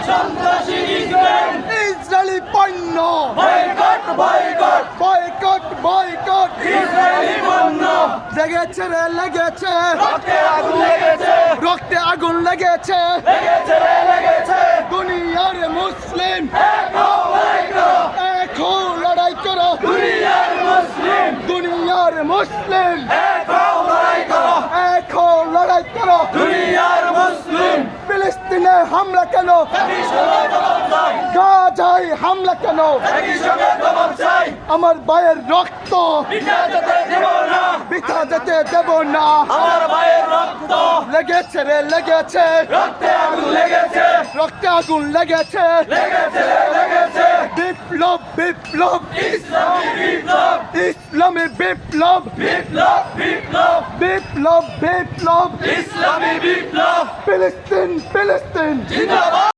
সন্ত্রাসী Israel Israeli পণ্য boycott boycott boycott boycott Israeli পণ্য লেগেছে রে লেগেছে রক্তে আগুন লেগেছে রক্তে আগুন লেগেছে লেগেছে রে লেগেছে দুনিয়ার মুসলিম এক হও লড়াই করো এখন লড়াই করো দুনিয়ার মুসলিম দুনিয়ার মুসলিম এক হও লড়াই করো এখন লড়াই করো দুনিয়ার মুসলিম ফিলিস্তিনে হামলা কেন একই সঙ্গে জবাব চাই গাজায় হামলা কেন একই সঙ্গে জবাব চাই আমার ভাইয়ের রক্ত পিঠা যেতে দেব না বৃথা যেতে দেব না আমার ভাইয়ের রক্ত লেগেছে রে লেগেছে রক্তে আগুন লেগেছে রক্তে আগুন লেগেছে লেগেছে রে লেগেছে বিপ্লব বিপ্লব ইসলামী বিপ্লব ইসলামী বিপ্লব বিপ্লব বিপ্লব বিপ্লব বিপ্লব ইসলামী বিপ্লব ফিলিস্তিন ফিলিস্তিন জিন্দাবাদ